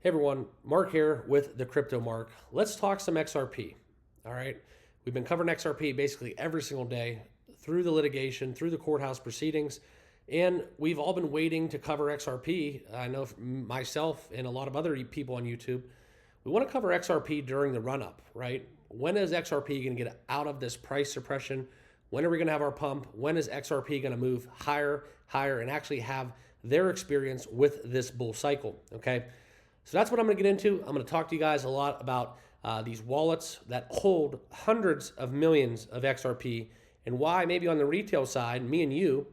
Hey everyone, Mark here with the Crypto Mark. Let's talk some XRP. All right. We've been covering XRP basically every single day through the litigation, through the courthouse proceedings, and we've all been waiting to cover XRP. I know myself and a lot of other people on YouTube, we want to cover XRP during the run up, right? When is XRP going to get out of this price suppression? When are we going to have our pump? When is XRP going to move higher, and actually have their experience with this bull cycle? Okay. So that's what I'm going to get into. I'm going to talk to you guys a lot about these wallets that hold hundreds of millions of XRP and why maybe on the retail side, me and you,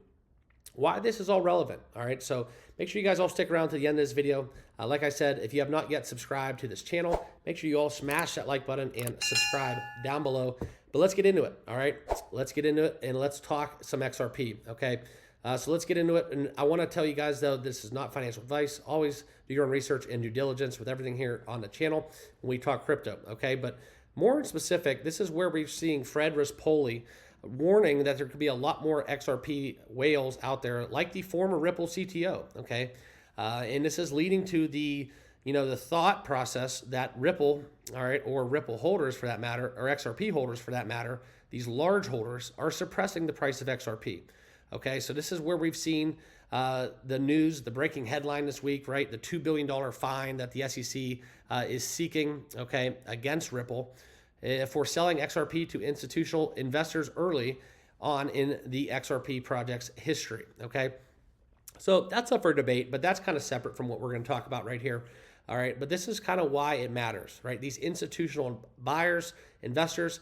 why this is all relevant. All right, so make sure you guys all stick around to the end of this video. Like I said, if you have not yet subscribed to this channel, make sure you all smash that like button and subscribe down below. But let's get into it. All right, let's get into it and let's talk some XRP. Okay. So let's get into it. And I want to tell you guys, though, this is not financial advice. Always do your own research and due diligence with everything here on the channel when we talk crypto, okay? But more in specific, this is where we're seeing RIS Pooy warning that there could be a lot more XRP whales out there, like the former Ripple CTO, okay? And this is leading to the thought process that Ripple, all right, or Ripple holders for that matter, or XRP holders for that matter, these large holders are suppressing the price of XRP. Okay, so this is where we've seen the news, the breaking headline this week, right? The $2 billion fine that the SEC is seeking, okay, against Ripple for selling XRP to institutional investors early on in the XRP project's history, okay? So that's up for debate, but that's kind of separate from what we're going to talk about right here. All right, but this is kind of why it matters, right? These institutional buyers, investors,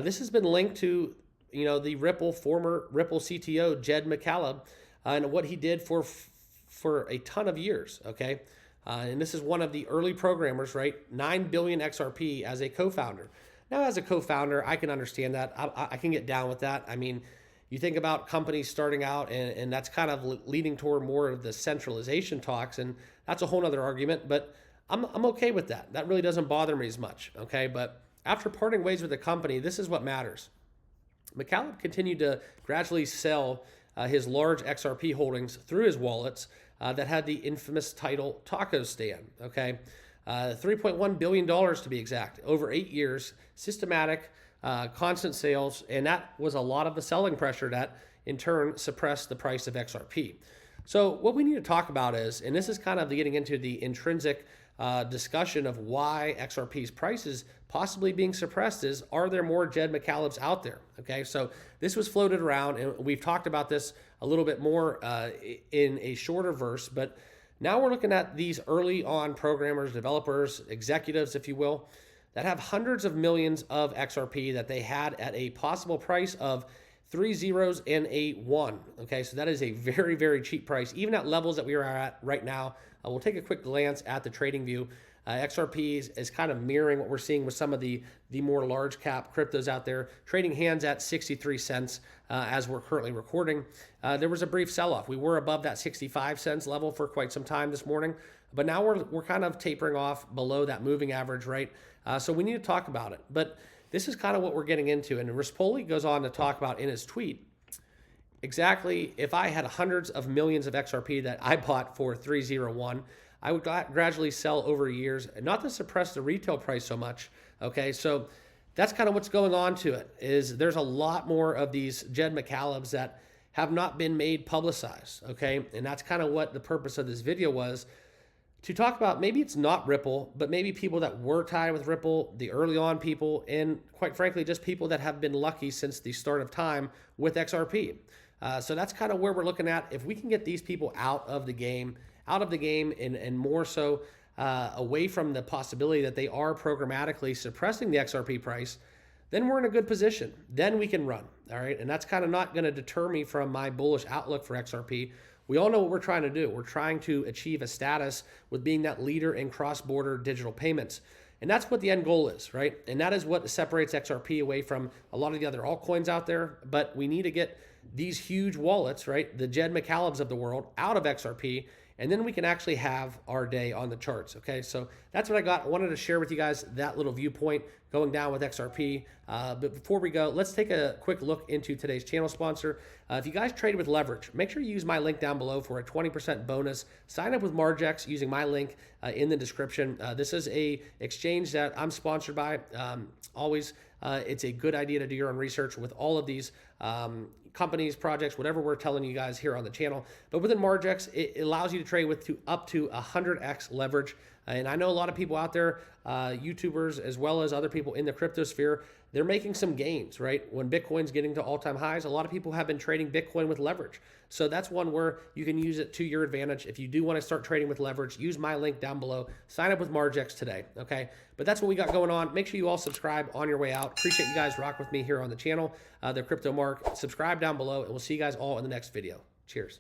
this has been linked to the former Ripple CTO, Jed McCaleb, and what he did for a ton of years, okay? And this is one of the early programmers, right? 9 billion XRP as a co-founder. Now, as a co-founder, I can understand that. I can get down with that. I mean, you think about companies starting out, and that's kind of leading toward more of the centralization talks, and that's a whole nother argument, but I'm okay with that. That really doesn't bother me as much, okay? But after parting ways with the company, this is what matters. McCaleb continued to gradually sell his large XRP holdings through his wallets that had the infamous title Taco Stand, okay? $3.1 billion to be exact, over 8 years, systematic, constant sales, and that was a lot of the selling pressure that in turn suppressed the price of XRP. So what we need to talk about is, and this is kind of getting into the intrinsic discussion of why XRP's price is possibly being suppressed, is, are there more Jed McCalebs out there? Okay, so this was floated around, and we've talked about this a little bit more in a shorter verse, but now we're looking at these early on programmers, developers, executives, if you will, that have hundreds of millions of XRP that they had at a possible price of 3 zeros and a 1. Okay, so that is a very, very cheap price, even at levels that we are at right now. We'll take a quick glance at the trading view. XRP is kind of mirroring what we're seeing with some of the more large cap cryptos out there, trading hands at 63 cents as we're currently recording. There was a brief sell-off. We were above that 65 cents level for quite some time this morning, but now we're kind of tapering off below that moving average, right? So we need to talk about it. But this is kind of what we're getting into. And RIS Pooy goes on to talk about in his tweet, exactly, if I had hundreds of millions of XRP that I bought for 301, I would gradually sell over years, not to suppress the retail price so much, okay? So that's kind of what's going on to it, is there's a lot more of these Jed McCalebs that have not been made publicized, okay? And that's kind of what the purpose of this video was, to talk about maybe it's not Ripple, but maybe people that were tied with Ripple, the early on people, and quite frankly, just people that have been lucky since the start of time with XRP. So that's kind of where we're looking at. If we can get these people out of the game and more so away from the possibility that they are programmatically suppressing the XRP price, then we're in a good position. Then we can run, all right? And that's kind of not going to deter me from my bullish outlook for XRP. We all know what we're trying to do. We're trying to achieve a status with being that leader in cross-border digital payments. And that's what the end goal is, right? And that is what separates XRP away from a lot of the other altcoins out there. But we need to get these huge wallets, right, the Jed McCalebs of the world, out of XRP and then we can actually have our day on the charts. Okay, so that's what I got. I wanted to share with you guys that little viewpoint going down with XRP. But before we go, let's take a quick look into today's channel sponsor. If you guys trade with leverage, make sure you use my link down below for a 20% bonus. Sign up with Margex using my link in the description. This is a exchange that I'm sponsored by. Always, it's a good idea to do your own research with all of these companies, projects, whatever we're telling you guys here on the channel. But within Margex, it allows you to trade with up to 100x leverage. And I know a lot of people out there, YouTubers, as well as other people in the crypto sphere, they're making some gains, right? When Bitcoin's getting to all-time highs, a lot of people have been trading Bitcoin with leverage. So that's one where you can use it to your advantage. If you do want to start trading with leverage, use my link down below. Sign up with Margex today, okay? But that's what we got going on. Make sure you all subscribe on your way out. Appreciate you guys rock with me here on the channel, the Crypto Mark. Subscribe down below, and we'll see you guys all in the next video. Cheers.